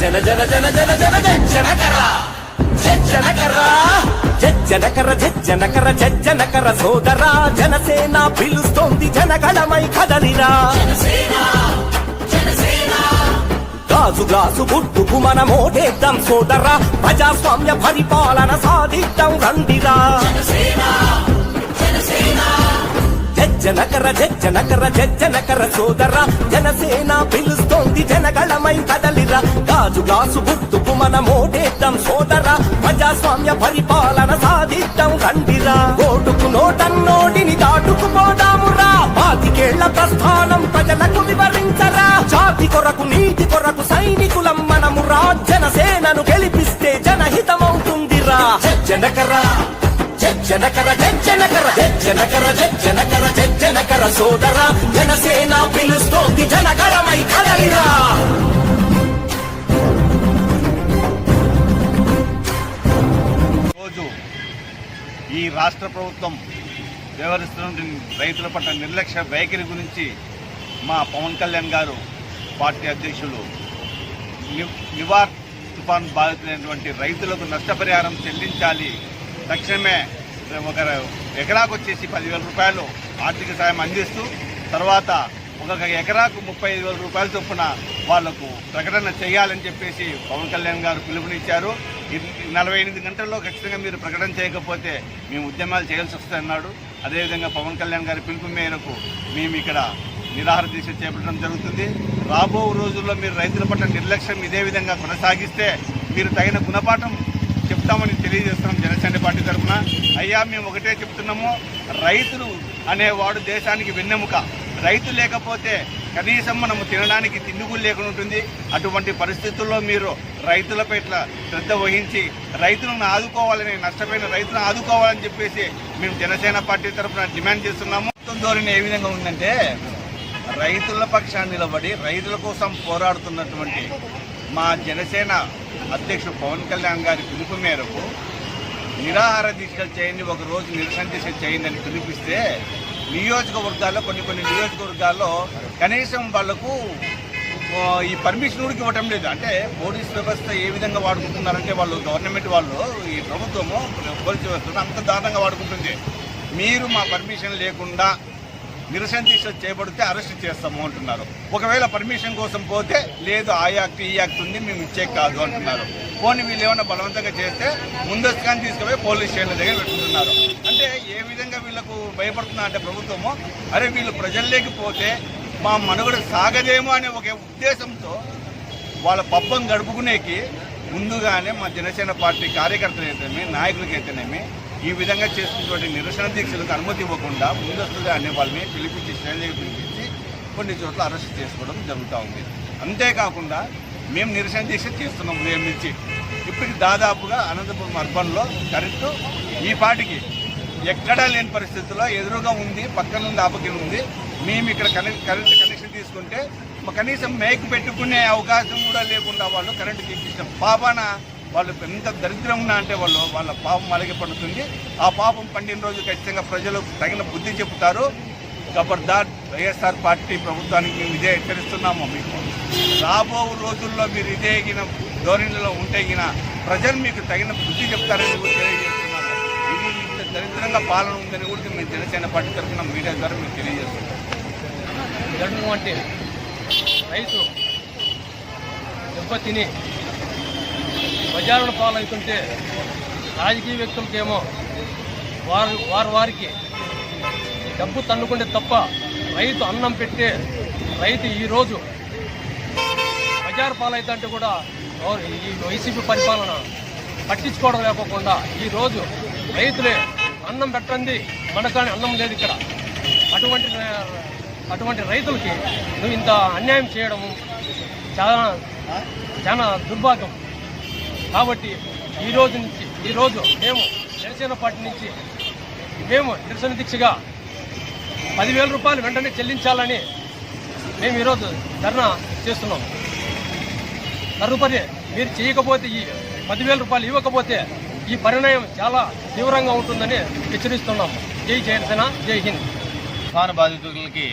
జన జన జన జన జన జనకర జనకర జనకర సోదరా జనసేన పిలుస్తోంది జనగణమై కదలిరా గాజు గ్లాసు గుర్తుకు మనం ఓటేద్దాం సోదరా ప్రజాస్వామ్య పరిపాలన సాధిద్దాం రండిరా జనకర సోదరా జనసేన పిలుస్తోంది జనగళమై కదలిరా గాజు గ్లాసు గుర్తుకు మనం ఓటేద్దాం సోదరా ప్రజాస్వామ్య పరిపాలన సాధిద్దాం రండిరా ఓటుకు నోటన్నోటిని దాటుకుపోదామురా 25 ఏళ్ల ప్రస్థానం ప్రజలకు వివరించరా జాతి కొరకు నీతి కొరకు సైనికులం మనమురా జనసేనను గెలిపిస్తే జనహితమవుతుందిరా జనకర జనకర సోదరా జనసేన పిలుస్తోంది జనగణమై కదలిరా రోజు ఈ రాష్ట్ర ప్రభుత్వం వ్యవహరిస్తున్న రైతుల పట్ల నిర్లక్ష్య వైఖరి గురించి మా పవన్ కళ్యాణ్ గారు పార్టీ అధ్యక్షులు నివార్ తుఫాన్ బాధితులైనటువంటి రైతులకు నష్టపరిహారం చెల్లించాలి, తక్షణమే ఒక ఎకరాకు వచ్చేసి 10,000 రూపాయలు ఆర్థిక సాయం అందిస్తూ తర్వాత ఒక ఎకరాకు 35,000 రూపాయల చొప్పున వాళ్లకు ప్రకటన చేయాలని చెప్పేసి పవన్ కళ్యాణ్ గారు పిలుపునిచ్చారు. 48 గంటల్లో ఖచ్చితంగా మీరు ప్రకటన చేయకపోతే మేము ఉద్యమాలు చేయాల్సి వస్తుందన్నాడు. అదేవిధంగా పవన్ కళ్యాణ్ గారి పిలుపు మేరకు మేము ఇక్కడ నిరాహార దీక్ష చేపట్టడం జరుగుతుంది. రాబో రోజుల్లో మీరు రైతుల పట్ల నిర్లక్ష్యం ఇదే విధంగా కొనసాగిస్తే మీరు తగిన గుణపాఠం చెప్తామని తెలియజేస్తున్నాం జనసేన పార్టీ తరఫున. అయ్యా మేము ఒకటే చెప్తున్నాము, రైతులు అనేవాడు దేశానికి వెన్నెముక. రైతు లేకపోతే కనీసం మనము తినడానికి తిండిగులు లేకుండా ఉంటుంది. అటువంటి పరిస్థితుల్లో మీరు రైతులపై ఇట్లా శ్రద్ధ వహించి రైతులను ఆదుకోవాలని, నష్టపోయిన రైతులను ఆదుకోవాలని చెప్పేసి మేము జనసేన పార్టీ తరఫున డిమాండ్ చేస్తున్నాము. ధోరణి ఏ విధంగా ఉందంటే, రైతుల పక్షాన్ని నిలబడి రైతుల కోసం పోరాడుతున్నటువంటి మా జనసేన అధ్యక్షుడు పవన్ కళ్యాణ్ గారి పిలుపు మేరకు నిరాహార దీక్షలు చేయండి, ఒకరోజు నిరసన దీక్ష చేయండి అని పిలిపిస్తే నియోజకవర్గాల్లో కొన్ని నియోజకవర్గాల్లో కనీసం వాళ్లకు ఈ పర్మిషన్ కూడా ఇవ్వటం లేదు. అంటే పోలీస్ వ్యవస్థ ఏ విధంగా వాడుకుంటున్నారంటే వాళ్ళు గవర్నమెంట్ వాళ్ళు, ఈ ప్రభుత్వము పోలీస్ వ్యవస్థను అంత దారుణంగా వాడుకుంటుంది. మీరు మా పర్మిషన్ లేకుండా నిరసన దీక్ష చేపడితే అరెస్ట్ చేస్తాము అంటున్నారు. ఒకవేళ పర్మిషన్ కోసం పోతే లేదు ఆ యాక్ట్ ఈ యాక్ట్ ఉంది మేము ఇచ్చే కాదు అంటున్నారు. పోనీ వీళ్ళు ఏమైనా బలవంతంగా చేస్తే ముందస్తుగానే తీసుకుపోయి పోలీస్ స్టేషన్ల దగ్గర పెట్టుకుంటున్నారు. అంటే ఏ విధంగా వీళ్ళకు భయపడుతున్నా అంటే ప్రభుత్వము, అరే వీళ్ళు ప్రజల్లోకి పోతే మా మనుగడ సాగదేమో అనే ఒక ఉద్దేశంతో వాళ్ళ పబ్బం గడుపుకునేకి ముందుగానే మా జనసేన పార్టీ కార్యకర్తలు అయితేనేమి నాయకులకి అయితేనేమి ఈ విధంగా చేస్తున్నటువంటి నిరసన దీక్షలకు అనుమతి ఇవ్వకుండా ముందస్తుగానే వాళ్ళని పిలిపించి శ్రేణులకు పిలిపించి కొన్ని చోట్ల అరెస్ట్ చేసుకోవడం జరుగుతూ ఉంది. అంతేకాకుండా మేము నిరసన దీక్ష చేస్తున్నాం ఉదయం నుంచి ఇప్పటికి దాదాపుగా అనంతపురం అర్బన్లో కరెంటు ఈ పాటికి ఎక్కడా లేని పరిస్థితుల్లో ఎదురుగా ఉంది, పక్కన ఉంది, ఆపకిన ఉంది. మేము ఇక్కడ కరెంట్ కనెక్షన్ తీసుకుంటే కనీసం మేకు పెట్టుకునే అవకాశం కూడా లేకుండా వాళ్ళు కరెంటు తీపించిన పాపాన వాళ్ళు ఎంత దరిద్రం ఉన్నా అంటే వాళ్ళ పాపం అలాగే పడుతుంది. ఆ పాపం పండిన రోజు ఖచ్చితంగా ప్రజలు తగిన బుద్ధి చెబుతారు. ఖబర్దార్ వైఎస్ఆర్ పార్టీ ప్రభుత్వానికి మేము ఇదే హెచ్చరిస్తున్నాము. మీకు రాబో రోజుల్లో మీరు ఇదే ధోరణిలో ఉంటే ప్రజలు మీకు తగిన బుద్ధి చెప్తారని కూడా తెలియజేస్తున్నాము. ఇది ఇంత దరిద్రంగా పాలన ఉందని కూడా మేము జనసేన పార్టీ తరఫున మీడియా ద్వారా మీకు తెలియజేస్తున్నాం. అంటే రైతు దెబ్బతిని బజారుల పాలవుతుంటే రాజకీయ వ్యక్తులకేమో వారికి డబ్బు తన్నుకుంటే తప్ప రైతు అన్నం పెట్టే రైతు ఈరోజు బజారు పాలవుతుంటే కూడా ఈ వైసీపీ పరిపాలన పట్టించుకోవడం లేకోకుండా ఈరోజు రైతులే అన్నం పెట్టండి, మనకాని అన్నం లేదు ఇక్కడ. అటువంటి రైతులకి నువ్వు ఇంత అన్యాయం చేయడము చాలా దుర్భాగ్యం. కాబట్టి ఈరోజు మేము జనసేన పార్టీ నుంచి మేము నిరసన దీక్షగా 10,000 రూపాయలు వెంటనే చెల్లించాలని మేము ఈరోజు ధర్నా చేస్తున్నాం. తదుపరి మీరు చేయకపోతే ఈ 10,000 రూపాయలు ఇవ్వకపోతే ఈ పరిణామం చాలా తీవ్రంగా ఉంటుందని హెచ్చరిస్తున్నాం. జై జనసేన, జై హింద్. తుఫాను బాధితులకి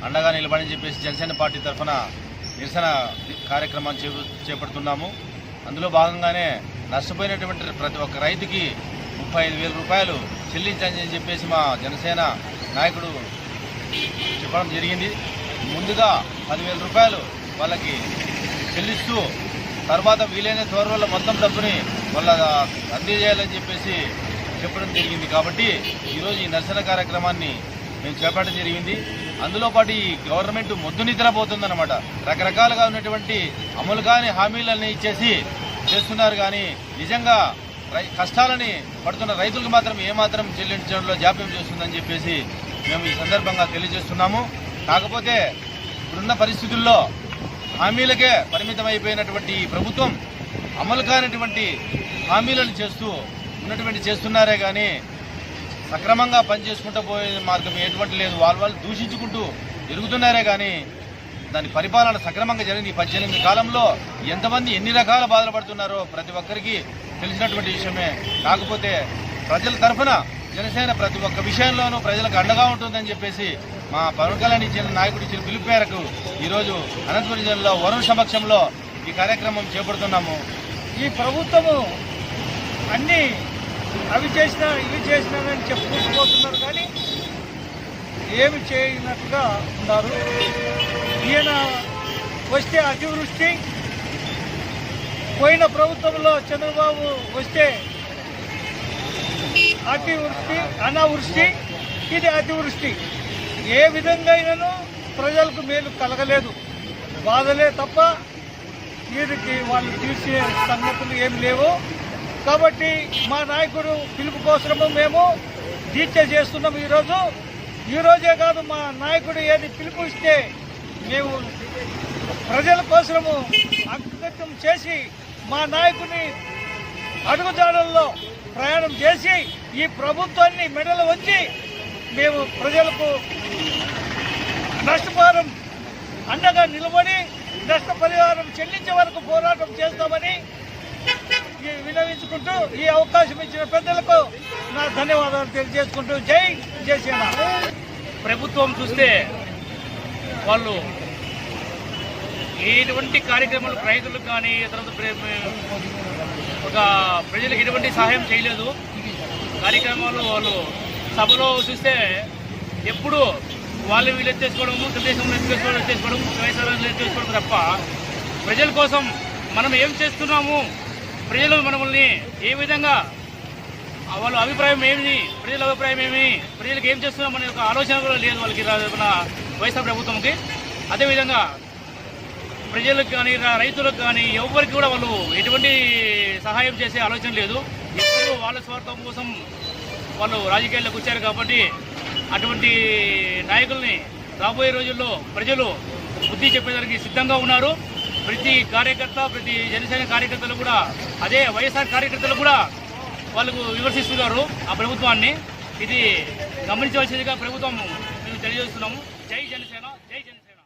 అండగా నిలబడని చెప్పేసి జనసేన పార్టీ తరఫున నిరసన కార్యక్రమాన్ని చేపడుతున్నాము. అందులో భాగంగానే నష్టపోయినటువంటి ప్రతి ఒక్క రైతుకి 35,000 రూపాయలు చెల్లించని చెప్పేసి మా జనసేన నాయకుడు చెప్పడం జరిగింది. ముందుగా 10,000 రూపాయలు వాళ్ళకి చెల్లిస్తూ తర్వాత వీలైన త్వరలో మొత్తం డబ్బుని వాళ్ళ అందజేయాలని చెప్పేసి చెప్పడం జరిగింది. కాబట్టి ఈరోజు ఈ నిరసన కార్యక్రమాన్ని మేము చేపట్టడం జరిగింది. అందులో పాటు ఈ గవర్నమెంట్ మొద్దు నిద్రపోతుందన్నమాట. రకరకాలుగా ఉన్నటువంటి అమలు కాని హామీలన్నీ ఇచ్చేసి చేస్తున్నారు, కానీ నిజంగా కష్టాలని పడుతున్న రైతులకు మాత్రం ఏమాత్రం చెల్లించడంలో జాప్యం చేస్తుందని చెప్పేసి మేము ఈ సందర్భంగా తెలియజేస్తున్నాము. కాకపోతే ఇప్పుడున్న పరిస్థితుల్లో హామీలకే పరిమితం అయిపోయినటువంటి ప్రభుత్వం అమలు కానటువంటి హామీలను చేస్తున్నారే కానీ సక్రమంగా పనిచేసుకుంటూ పోయే మార్గం ఎటువంటి లేదు. వాళ్ళు దూషించుకుంటూ తిరుగుతున్నారే కానీ దాని పరిపాలన సక్రమంగా జరిగింది. ఈ 18 కాలంలో ఎంతమంది ఎన్ని రకాల బాధలు పడుతున్నారో ప్రతి ఒక్కరికి తెలిసినటువంటి విషయమే. కాకపోతే ప్రజల తరఫున జనసేన ప్రతి ఒక్క విషయంలోనూ ప్రజలకు అండగా ఉంటుందని చెప్పేసి మా పవన్ కళ్యాణ్ ఇచ్చిన నాయకుడు ఇచ్చిన పిలుపు మేరకు ఈరోజు అనంతపురం జిల్లాలో వరుణ్ సమక్షంలో ఈ కార్యక్రమం చేపడుతున్నాము. ఈ ప్రభుత్వము అన్నీ అవి చేసినా ఇవి చేసినానని చెప్పుకుంటుపోతున్నారు, కానీ ఏమి చేయనట్టుగా ఉన్నారు. ఈయన వస్తే అతివృష్టి, పోయిన ప్రభుత్వంలో చంద్రబాబు వస్తే అతివృష్టి, అనావృష్టి, ఇది అతివృష్టి. ఏ విధంగా అయినను ప్రజలకు మేలు కలగలేదు, బాధలే తప్ప వీరికి వాళ్ళు తీర్చే సంగతులు ఏమి లేవు. కాబట్టి మా నాయకుడు పిలుపు కోసము మేము దీక్ష చేస్తున్నాం. ఈరోజే కాదు, మా నాయకుడు ఏది పిలుపు ఇస్తే మేము ప్రజల కోసము అంకితం చేసి మా నాయకుని అడుగుజాడల్లో ప్రయాణం చేసి ఈ ప్రభుత్వాన్ని మెడలు వంచి మేము ప్రజలకు నష్టపరిహారం అండగా నిలబడి నష్టపరిహారం చెల్లించే వరకు పోరాటం చేస్తామని వినవించుకుంటూ ఈ అవకాశం ఇచ్చిన పెద్దలకు నా ధన్యవాదాలు తెలియజేసుకుంటూ జై జనసేన. ప్రభుత్వం చూస్తే వాళ్ళు ఎటువంటి కార్యక్రమాలు రైతులకు కానీ ఒక ప్రజలకు ఎటువంటి సహాయం చేయలేదు. కార్యక్రమాలు వాళ్ళు సభలో చూస్తే ఎప్పుడు వాళ్ళు వీళ్ళు ఎత్తేసుకోవడము, తెలుగుదేశంలో ఎత్తేసుకోవడం, వైఎస్ఆర్లో ఎత్తేసుకోవడం తప్ప ప్రజల కోసం మనం ఏం చేస్తున్నాము, ప్రజలు మనల్ని ఏ విధంగా వాళ్ళ అభిప్రాయం ఏమి, ప్రజల అభిప్రాయం ఏమి, ప్రజలకు ఏం చేస్తున్నాం అనే ఒక ఆలోచన కూడా లేదు వాళ్ళకి మన వైఎస్ఆర్ ప్రభుత్వంకి. అదేవిధంగా ప్రజలకు కానీ రైతులకు కానీ ఎవరికి కూడా వాళ్ళు ఎటువంటి సహాయం చేసే ఆలోచన లేదు. ఎప్పుడు వాళ్ళ స్వార్థం కోసం వాళ్ళు రాజకీయాల్లోకి వచ్చారు. కాబట్టి అటువంటి నాయకుల్ని రాబోయే రోజుల్లో ప్రజలు బుద్ధి చెప్పేదానికి సిద్ధంగా ఉన్నారు. ప్రతి కార్యకర్త, ప్రతి జనసేన కార్యకర్తలు కూడా, అదే వైఎస్ఆర్ కార్యకర్తలు కూడా వాళ్ళకు విమర్శిస్తున్నారు ఆ ప్రభుత్వాన్ని. ఇది గమనించవలసిందిగా ప్రభుత్వం మేము తెలియజేస్తున్నాము. జై జనసేన, జై జనసేన.